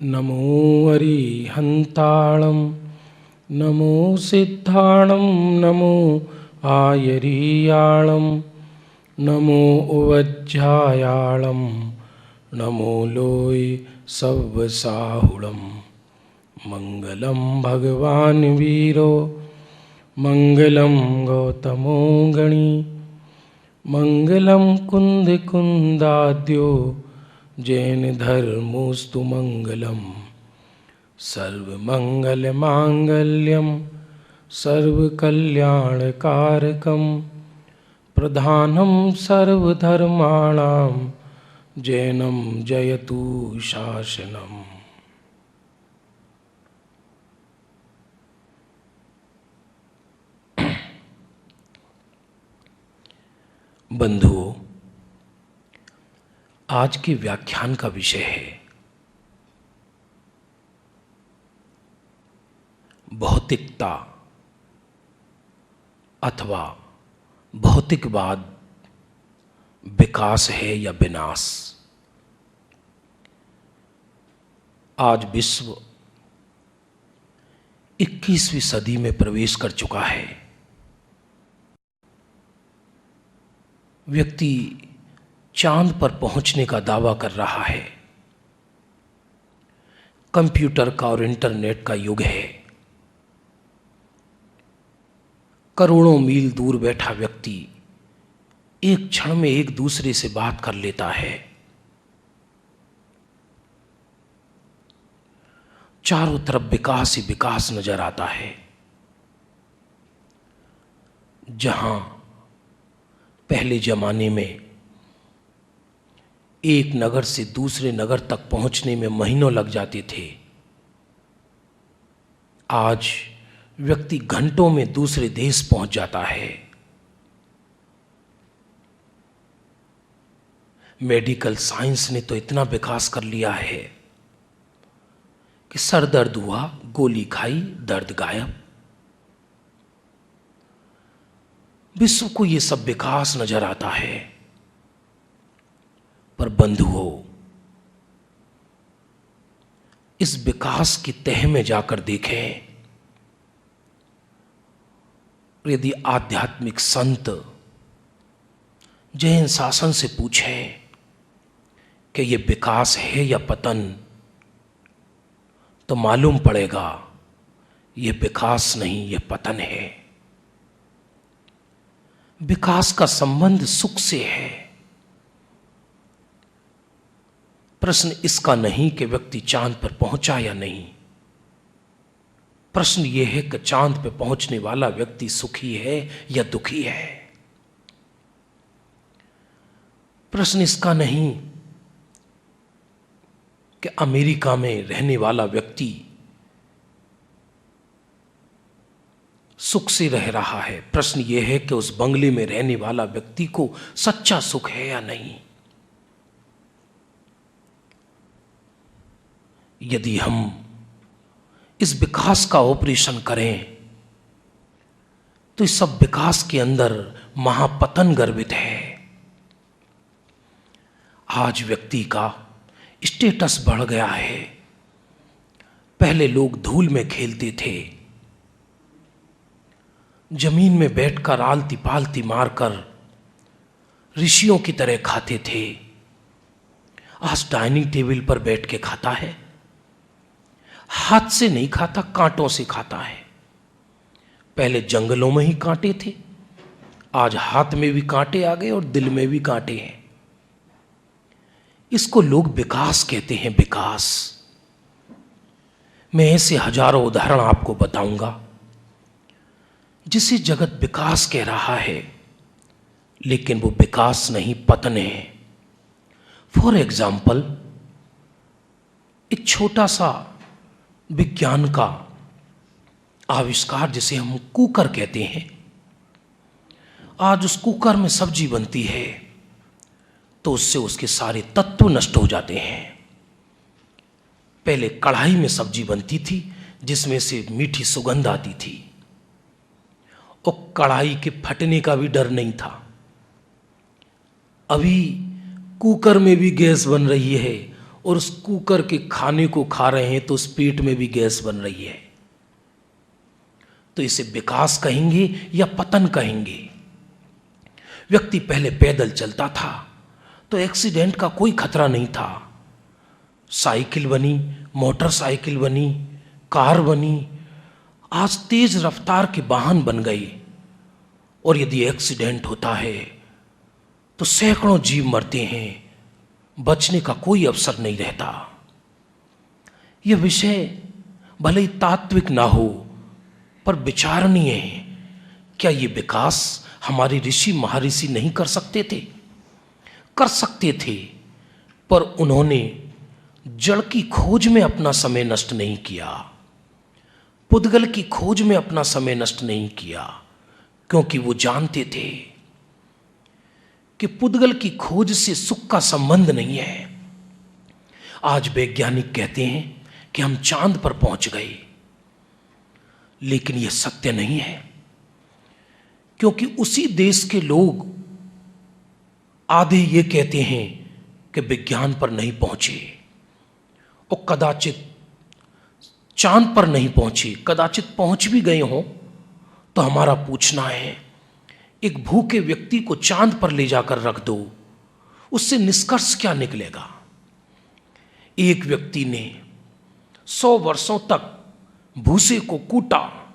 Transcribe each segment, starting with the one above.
नमो अरिहन्ताणं नमो सिद्धाणं नमो आयरीयाणं नमो उवज्झायाळं नमो लोय सव्वसाहुळं। मंगलं भगवान् वीरो मंगलं गौतमो गणी मंगलं कुन्दकुन्दाद्यो जैन धर्मोस्तु मंगलम। सर्वमंगलमांगल्यं सर्वकल्याणकारकं प्रधानं सर्वधर्माणां जैनं जयतु शासनम्। बंधुओं, आज के व्याख्यान का विषय है भौतिकता अथवा भौतिकवाद विकास है या विनाश। आज विश्व 21वीं सदी में प्रवेश कर चुका है। व्यक्ति चांद पर पहुंचने का दावा कर रहा है। कंप्यूटर का और इंटरनेट का युग है। करोड़ों मील दूर बैठा व्यक्ति एक क्षण में एक दूसरे से बात कर लेता है। चारों तरफ विकास ही विकास नजर आता है। जहां पहले जमाने में एक नगर से दूसरे नगर तक पहुंचने में महीनों लग जाते थे, आज व्यक्ति घंटों में दूसरे देश पहुंच जाता है। मेडिकल साइंस ने तो इतना विकास कर लिया है कि सर दर्द हुआ, गोली खाई, दर्द गायब। विश्व को यह सब विकास नजर आता है। पर बंधुओं, इस विकास की तह में जाकर देखें, यदि आध्यात्मिक संत जैन शासन से पूछें कि यह विकास है या पतन, तो मालूम पड़ेगा यह विकास नहीं, यह पतन है। विकास का संबंध सुख से है। प्रश्न इसका नहीं कि व्यक्ति चांद पर पहुंचा या नहीं। प्रश्न यह है कि चांद पर पहुंचने वाला व्यक्ति सुखी है या दुखी है। प्रश्न इसका नहीं कि अमेरिका में रहने वाला व्यक्ति सुख से रह रहा है। प्रश्न यह है कि उस बंगले में रहने वाला व्यक्ति को सच्चा सुख है या नहीं। यदि हम इस विकास का ऑपरेशन करें तो इस सब विकास के अंदर महापतन गर्भित है। आज व्यक्ति का स्टेटस बढ़ गया है। पहले लोग धूल में खेलते थे, जमीन में बैठकर आलती पालती मारकर ऋषियों की तरह खाते थे। आज डाइनिंग टेबल पर बैठ के खाता है। हाथ से नहीं खाता, कांटों से खाता है। पहले जंगलों में ही कांटे थे, आज हाथ में भी कांटे आ गए और दिल में भी कांटे हैं। इसको लोग विकास कहते हैं। विकास, मैं ऐसे हजारों उदाहरण आपको बताऊंगा जिसे जगत विकास कह रहा है, लेकिन वो विकास नहीं, पतन है। फॉर एग्जाम्पल, एक छोटा सा विज्ञान का आविष्कार जिसे हम कुकर कहते हैं। आज उस कुकर में सब्जी बनती है तो उससे उसके सारे तत्व नष्ट हो जाते हैं। पहले कढ़ाई में सब्जी बनती थी जिसमें से मीठी सुगंध आती थी और कढ़ाई के फटने का भी डर नहीं था। अभी कुकर में भी गैस बन रही है और उस कुकर के खाने को खा रहे हैं तो उस पेट में भी गैस बन रही है, तो इसे विकास कहेंगे या पतन कहेंगे? व्यक्ति पहले पैदल चलता था तो एक्सीडेंट का कोई खतरा नहीं था। साइकिल बनी, मोटरसाइकिल बनी, कार बनी, आज तेज रफ्तार के वाहन बन गए, और यदि एक्सीडेंट होता है तो सैकड़ों जीव मरते हैं, बचने का कोई अवसर नहीं रहता। यह विषय भले ही तात्विक ना हो पर विचारणीय है। क्या ये विकास हमारे ऋषि महर्षि नहीं कर सकते थे? कर सकते थे, पर उन्होंने जड़ की खोज में अपना समय नष्ट नहीं किया, पुद्गल की खोज में अपना समय नष्ट नहीं किया, क्योंकि वो जानते थे कि पुद्गल की खोज से सुख का संबंध नहीं है। आज वैज्ञानिक कहते हैं कि हम चांद पर पहुंच गए, लेकिन यह सत्य नहीं है, क्योंकि उसी देश के लोग आधे ये कहते हैं कि विज्ञान पर नहीं पहुंचे और कदाचित चांद पर नहीं पहुंचे, कदाचित पहुंच भी गए हों। तो हमारा पूछना है, एक भूखे व्यक्ति को चांद पर ले जाकर रख दो, उससे निष्कर्ष क्या निकलेगा? एक व्यक्ति ने 100 वर्षों तक भूसे को कूटा,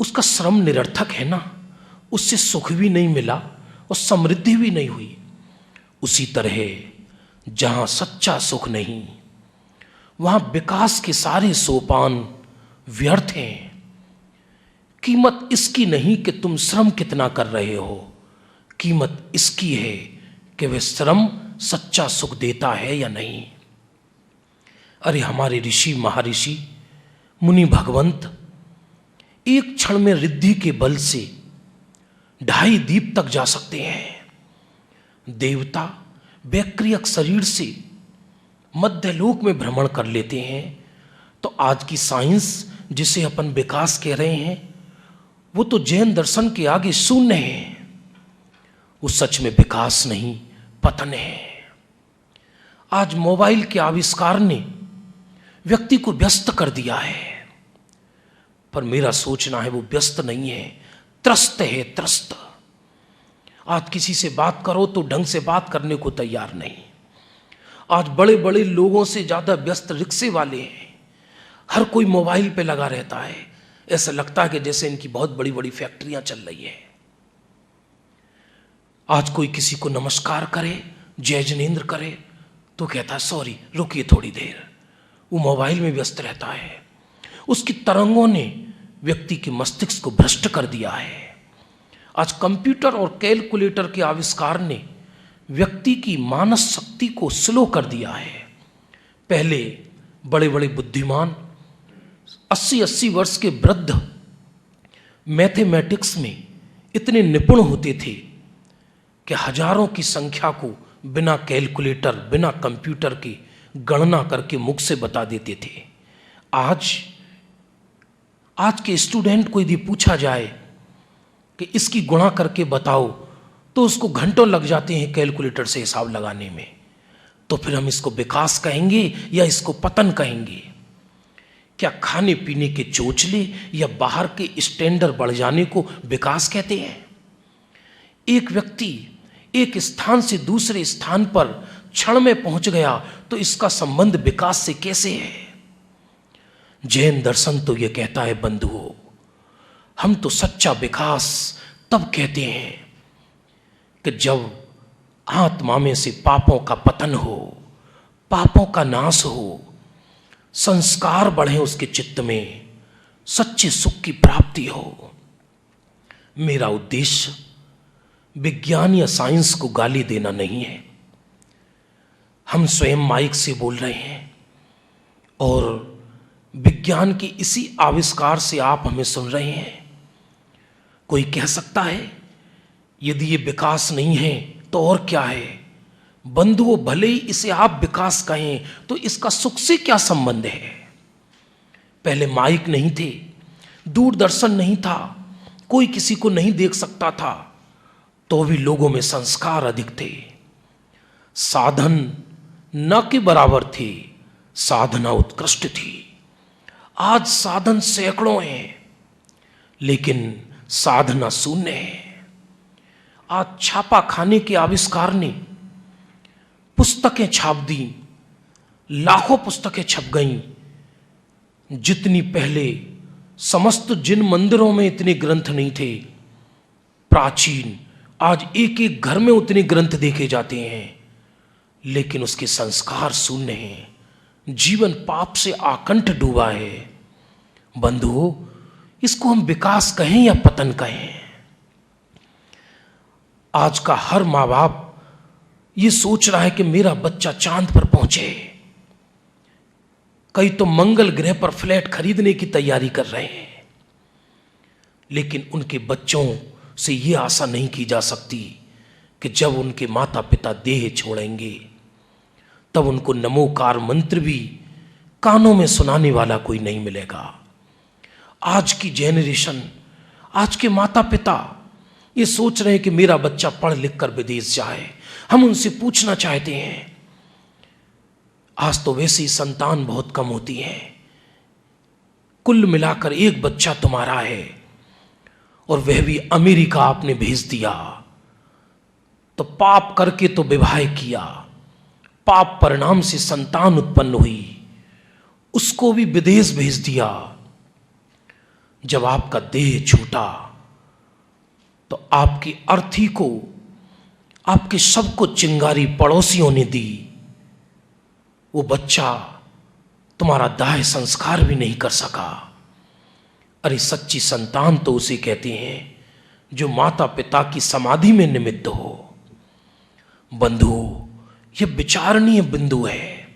उसका श्रम निरर्थक है ना, उससे सुख भी नहीं मिला और समृद्धि भी नहीं हुई। उसी तरह जहां सच्चा सुख नहीं, वहां विकास के सारे सोपान व्यर्थ हैं। कीमत इसकी नहीं कि तुम श्रम कितना कर रहे हो, कीमत इसकी है कि वह श्रम सच्चा सुख देता है या नहीं। अरे हमारे ऋषि महर्षि मुनि भगवंत एक क्षण में रिद्धि के बल से 2.5 दीप तक जा सकते हैं। देवता वैक्रियक शरीर से मध्यलोक में भ्रमण कर लेते हैं। तो आज की साइंस जिसे अपन विकास कह रहे हैं, वो तो जैन दर्शन के आगे शून्य है। वो सच में विकास नहीं, पतन है। आज मोबाइल के आविष्कार ने व्यक्ति को व्यस्त कर दिया है, पर मेरा सोचना है वो व्यस्त नहीं है, त्रस्त है, त्रस्त। आज किसी से बात करो तो ढंग से बात करने को तैयार नहीं। आज बड़े बड़े लोगों से ज्यादा व्यस्त रिक्शे वाले हैं, हर कोई मोबाइल पे लगा रहता है। ऐसा लगता है कि जैसे इनकी बहुत बड़ी बड़ी फैक्ट्रियां चल रही है। आज कोई किसी को नमस्कार करे, जय जिनेंद्र करे, तो कहता है सॉरी रुकिए थोड़ी देर। वो मोबाइल में व्यस्त रहता है। उसकी तरंगों ने व्यक्ति के मस्तिष्क को भ्रष्ट कर दिया है। आज कंप्यूटर और कैलकुलेटर के आविष्कार ने व्यक्ति की मानस शक्ति को स्लो कर दिया है। पहले बड़े बड़े बुद्धिमान 80-80 वर्ष के वृद्ध मैथमेटिक्स में इतने निपुण होते थे कि हजारों की संख्या को बिना कैलकुलेटर, बिना कंप्यूटर की गणना करके मुख से बता देते थे। आज के स्टूडेंट को यदि पूछा जाए कि इसकी गुणा करके बताओ, तो उसको घंटों लग जाते हैं कैलकुलेटर से हिसाब लगाने में। तो फिर हम इसको विकास कहेंगे या इसको पतन कहेंगे? क्या खाने पीने के चोचले या बाहर के स्टैंडर्ड बढ़ जाने को विकास कहते हैं? एक व्यक्ति एक स्थान से दूसरे स्थान पर क्षण में पहुंच गया तो इसका संबंध विकास से कैसे है? जैन दर्शन तो यह कहता है बंधुओं, हम तो सच्चा विकास तब कहते हैं कि जब आत्मा में से पापों का पतन हो, पापों का नाश हो, संस्कार बढ़े उसके चित्त में, सच्चे सुख की प्राप्ति हो। मेरा उद्देश्य विज्ञान या साइंस को गाली देना नहीं है। हम स्वयं माइक से बोल रहे हैं और विज्ञान के इसी आविष्कार से आप हमें सुन रहे हैं। कोई कह सकता है यदि ये विकास नहीं है तो और क्या है? बंधुओं, भले ही इसे आप विकास कहें तो इसका सुख से क्या संबंध है? पहले माइक नहीं थे, दूरदर्शन नहीं था, कोई किसी को नहीं देख सकता था, तो भी लोगों में संस्कार अधिक थे। साधन न के बराबर थे, साधना उत्कृष्ट थी। आज साधन सैकड़ों हैं, लेकिन साधना शून्य है। आज छापा खाने के आविष्कार ने पुस्तकें छाप दी, लाखों पुस्तकें छप गईं। जितनी पहले समस्त जिन मंदिरों में इतने ग्रंथ नहीं थे प्राचीन, आज एक एक घर में उतने ग्रंथ देखे जाते हैं, लेकिन उसके संस्कार शून्य हैं। जीवन पाप से आकंठ डूबा है। बंधुओं, इसको हम विकास कहें या पतन कहें? आज का हर माँ बाप ये सोच रहा है कि मेरा बच्चा चांद पर पहुंचे। कई तो मंगल ग्रह पर फ्लैट खरीदने की तैयारी कर रहे हैं, लेकिन उनके बच्चों से ये आशा नहीं की जा सकती कि जब उनके माता पिता देह छोड़ेंगे तब उनको नमोकार मंत्र भी कानों में सुनाने वाला कोई नहीं मिलेगा। आज की जेनरेशन, आज के माता पिता ये सोच रहे हैं कि मेरा बच्चा पढ़ लिख कर विदेश जाए। हम उनसे पूछना चाहते हैं, आज तो वैसे ही संतान बहुत कम होती है, कुल मिलाकर एक बच्चा तुम्हारा है और वह भी अमेरिका आपने भेज दिया, तो पाप करके तो विवाह किया, पाप परिणाम से संतान उत्पन्न हुई, उसको भी विदेश भेज दिया। जब आपका देह छूटा तो आपकी अर्थी को, आपके सबको चिंगारी पड़ोसियों ने दी। वो बच्चा तुम्हारा दाह संस्कार भी नहीं कर सका। अरे सच्ची संतान तो उसे कहते हैं जो माता पिता की समाधि में निमित्त हो। बंधुओं, यह विचारणीय बिंदु है।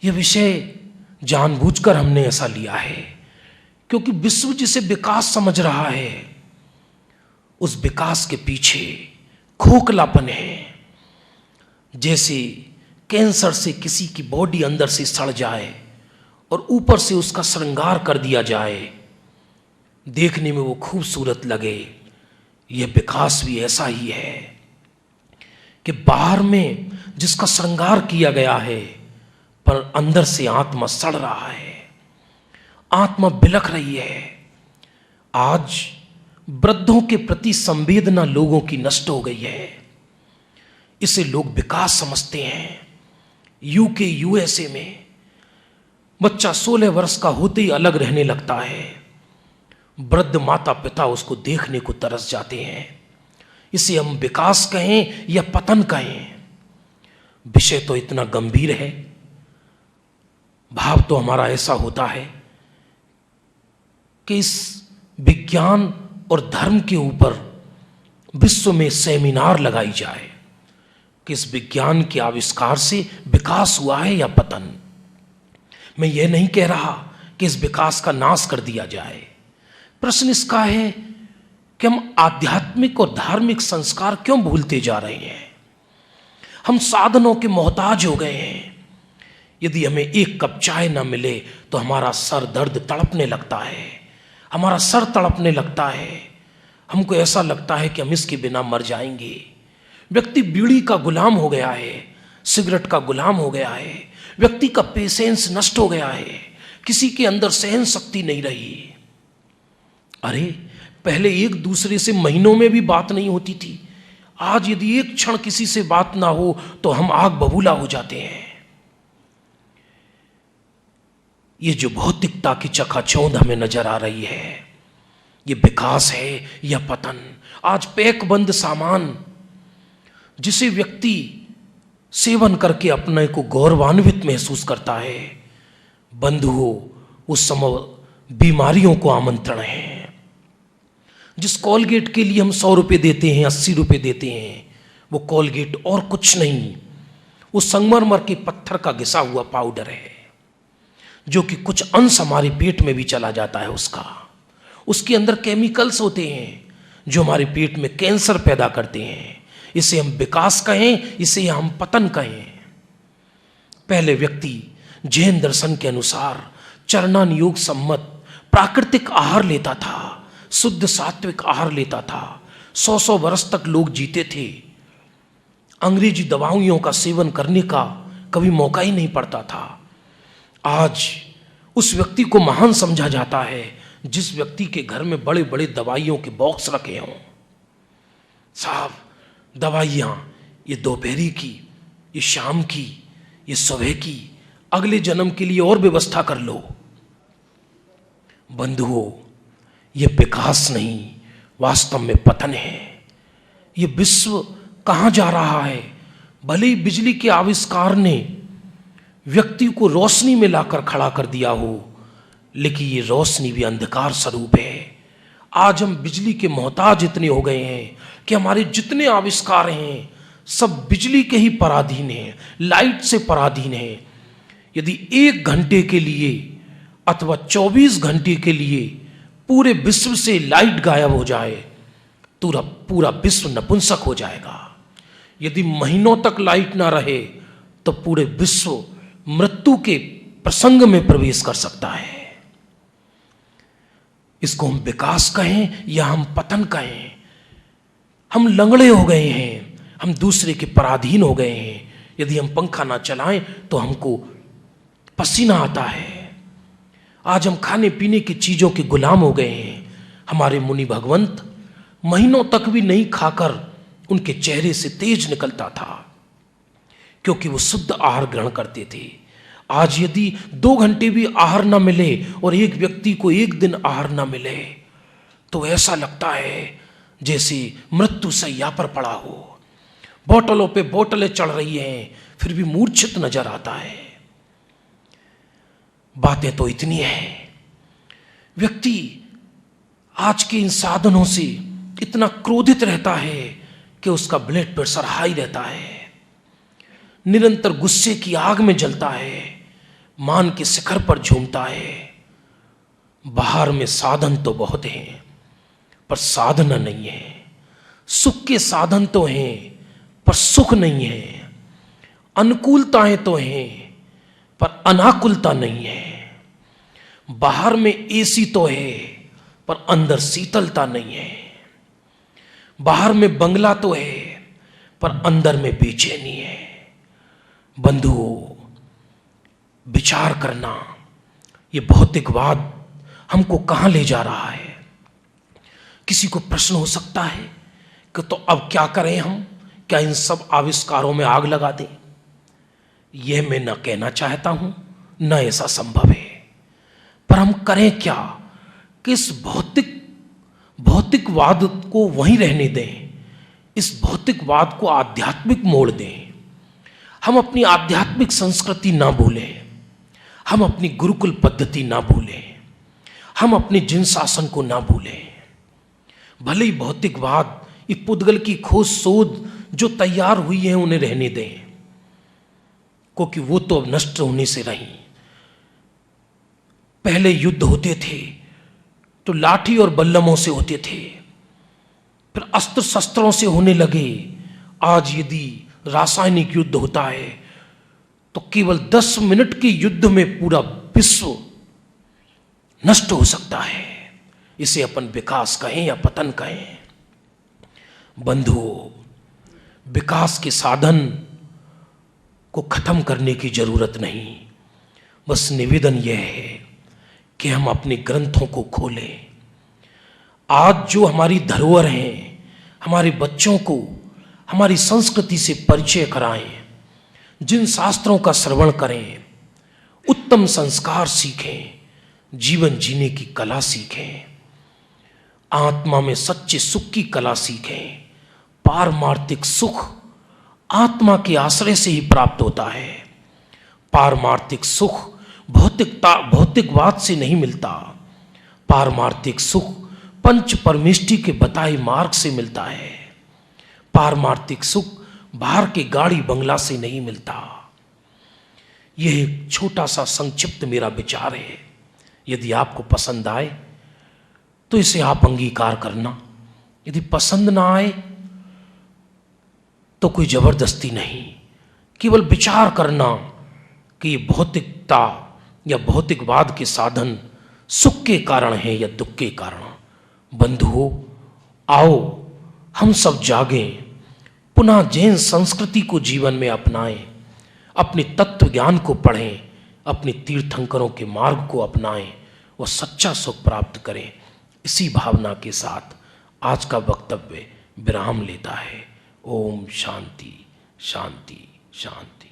यह विषय जानबूझकर हमने ऐसा लिया है क्योंकि विश्व जिसे विकास समझ रहा है, उस विकास के पीछे खोखलापन है। जैसे कैंसर से किसी की बॉडी अंदर से सड़ जाए और ऊपर से उसका श्रृंगार कर दिया जाए, देखने में वो खूबसूरत लगे। यह विकास भी ऐसा ही है कि बाहर में जिसका श्रृंगार किया गया है, पर अंदर से आत्मा सड़ रहा है, आत्मा बिलख रही है। आज वृद्धों के प्रति संवेदना लोगों की नष्ट हो गई है। इसे लोग विकास समझते हैं। यूके, यूएसए में बच्चा 16 वर्ष का होते ही अलग रहने लगता है। वृद्ध माता पिता उसको देखने को तरस जाते हैं। इसे हम विकास कहें या पतन कहें, विषय तो इतना गंभीर है। भाव तो हमारा ऐसा होता है कि इस विज्ञान और धर्म के ऊपर विश्व में सेमिनार लगाई जाए कि इस विज्ञान के आविष्कार से विकास हुआ है या पतन। मैं यह नहीं कह रहा कि इस विकास का नाश कर दिया जाए। प्रश्न इसका है कि हम आध्यात्मिक और धार्मिक संस्कार क्यों भूलते जा रहे हैं। हम साधनों के मोहताज हो गए हैं। यदि हमें एक कप चाय ना मिले तो हमारा सर दर्द तड़पने लगता है, हमारा सर तड़पने लगता है। हमको ऐसा लगता है कि हम इसके बिना मर जाएंगे। व्यक्ति बीड़ी का गुलाम हो गया है, सिगरेट का गुलाम हो गया है। व्यक्ति का पेशेंस नष्ट हो गया है, किसी के अंदर सहन शक्ति नहीं रही। अरे पहले एक दूसरे से महीनों में भी बात नहीं होती थी। आज यदि एक क्षण किसी से बात ना हो तो हम आग बबूला हो जाते हैं। ये जो भौतिकता की चकाचौंध हमें नजर आ रही है, ये विकास है या पतन? आज पैक बंद सामान जिसे व्यक्ति सेवन करके अपने को गौरवान्वित महसूस करता है, बंधुओं, उस समय बीमारियों को आमंत्रण है। जिस कॉलगेट के लिए हम 100 रुपये देते हैं, 80 रुपये देते हैं, वो कॉलगेट और कुछ नहीं, वो संगमरमर के पत्थर का घिसा हुआ पाउडर है, जो कि कुछ अंश हमारे पेट में भी चला जाता है। उसके अंदर केमिकल्स होते हैं जो हमारे पेट में कैंसर पैदा करते हैं। इसे हम विकास कहें, इसे हम पतन कहें। पहले व्यक्ति जैन दर्शन के अनुसार चरणान योग सम्मत प्राकृतिक आहार लेता था, शुद्ध सात्विक आहार लेता था। 100-100 वर्ष तक लोग जीते थे। अंग्रेजी दवाइयों का सेवन करने का कभी मौका ही नहीं पड़ता था। आज उस व्यक्ति को महान समझा जाता है जिस व्यक्ति के घर में बड़े बड़े दवाइयों के बॉक्स रखे हों। साहब, दवाइयाँ ये दोपहरी की, ये शाम की, ये सुबह की, अगले जन्म के लिए और व्यवस्था कर लो। बंधुओं, ये विकास नहीं, वास्तव में पतन है। ये विश्व कहाँ जा रहा है? भले ही बिजली के आविष्कार ने व्यक्ति को रोशनी में लाकर खड़ा कर दिया हो, लेकिन ये रोशनी भी अंधकार स्वरूप है। आज हम बिजली के मोहताज इतने हो गए हैं कि हमारे जितने आविष्कार हैं सब बिजली के ही पराधीन हैं, लाइट से पराधीन हैं। यदि 1 घंटे के लिए अथवा 24 घंटे के लिए पूरे विश्व से लाइट गायब हो जाए तो पूरा विश्व नपुंसक हो जाएगा। यदि महीनों तक लाइट ना रहे तो पूरे विश्व मृत्यु के प्रसंग में प्रवेश कर सकता है। इसको हम विकास कहें या हम पतन कहें, हम लंगड़े हो गए हैं, हम दूसरे के पराधीन हो गए हैं। यदि हम पंखा ना चलाएं तो हमको पसीना आता है। आज हम खाने पीने की चीजों के गुलाम हो गए हैं। हमारे मुनि भगवंत महीनों तक भी नहीं खाकर उनके चेहरे से तेज निकलता था, क्योंकि वो शुद्ध आहार ग्रहण करते थे। आज यदि 2 घंटे भी आहार ना मिले और एक व्यक्ति को 1 दिन आहार ना मिले तो ऐसा लगता है जैसे मृत्यु शैया पर पड़ा हो। बोतलों पे बोतलें चढ़ रही हैं, फिर भी मूर्छित नजर आता है। बातें तो इतनी हैं। व्यक्ति आज के इन साधनों से इतना क्रोधित रहता है कि उसका ब्लड प्रेशर हाई रहता है, निरंतर गुस्से की आग में जलता है, मान के शिखर पर झूमता है। बाहर में साधन तो बहुत हैं पर साधना नहीं है। सुख के साधन तो हैं पर सुख नहीं है। अनुकूलताएं तो हैं पर अनाकुलता नहीं है। बाहर में एसी तो है पर अंदर शीतलता नहीं है। बाहर में बंगला तो है पर अंदर में बेचैनी है। बंधुओं, विचार करना, ये भौतिकवाद हमको कहां ले जा रहा है? किसी को प्रश्न हो सकता है कि तो अब क्या करें हम? क्या इन सब आविष्कारों में आग लगा दें? यह मैं न कहना चाहता हूं, न ऐसा संभव है। पर हम करें क्या कि इस भौतिकवाद को वहीं रहने दें, इस भौतिकवाद को आध्यात्मिक मोड़ दें। हम अपनी आध्यात्मिक संस्कृति ना भूलें, हम अपनी गुरुकुल पद्धति ना भूलें, हम अपने जिन शासन को ना भूलें। भले ही भौतिकवाद, ये पुद्गल की खोज शोध जो तैयार हुई है उन्हें रहने दें, क्योंकि वो तो अब नष्ट होने से रही। पहले युद्ध होते थे तो लाठी और बल्लमों से होते थे, फिर अस्त्र शस्त्रों से होने लगे। आज यदि रासायनिक युद्ध होता है तो केवल 10 मिनट के युद्ध में पूरा विश्व नष्ट हो सकता है। इसे अपन विकास कहें या पतन कहें। बंधुओं, विकास के साधन को खत्म करने की जरूरत नहीं। बस निवेदन यह है कि हम अपने ग्रंथों को खोलें। आज जो हमारी धरोहर हैं, हमारे बच्चों को हमारी संस्कृति से परिचय कराएं, जिन शास्त्रों का श्रवण करें, उत्तम संस्कार सीखें, जीवन जीने की कला सीखें, आत्मा में सच्चे सुख की कला सीखें। पारमार्थिक सुख आत्मा के आश्रय से ही प्राप्त होता है। पारमार्थिक सुख भौतिकवाद से नहीं मिलता। पारमार्थिक सुख पंच परमेष्टि के बताए मार्ग से मिलता है। पारमार्थिक सुख बाहर के गाड़ी बंगला से नहीं मिलता। यह एक छोटा सा संक्षिप्त मेरा विचार है। यदि आपको पसंद आए तो इसे आप अंगीकार करना। यदि पसंद ना आए तो कोई जबरदस्ती नहीं, केवल विचार करना कि भौतिकता या भौतिकवाद के साधन सुख के कारण हैं या दुख के कारण। बंधुओं, आओ हम सब जागें, पुनः जैन संस्कृति को जीवन में अपनाएं, अपने तत्व ज्ञान को पढ़ें, अपने तीर्थंकरों के मार्ग को अपनाएं और सच्चा सुख प्राप्त करें। इसी भावना के साथ आज का वक्तव्य विराम लेता है। ओम शांति शांति शांति।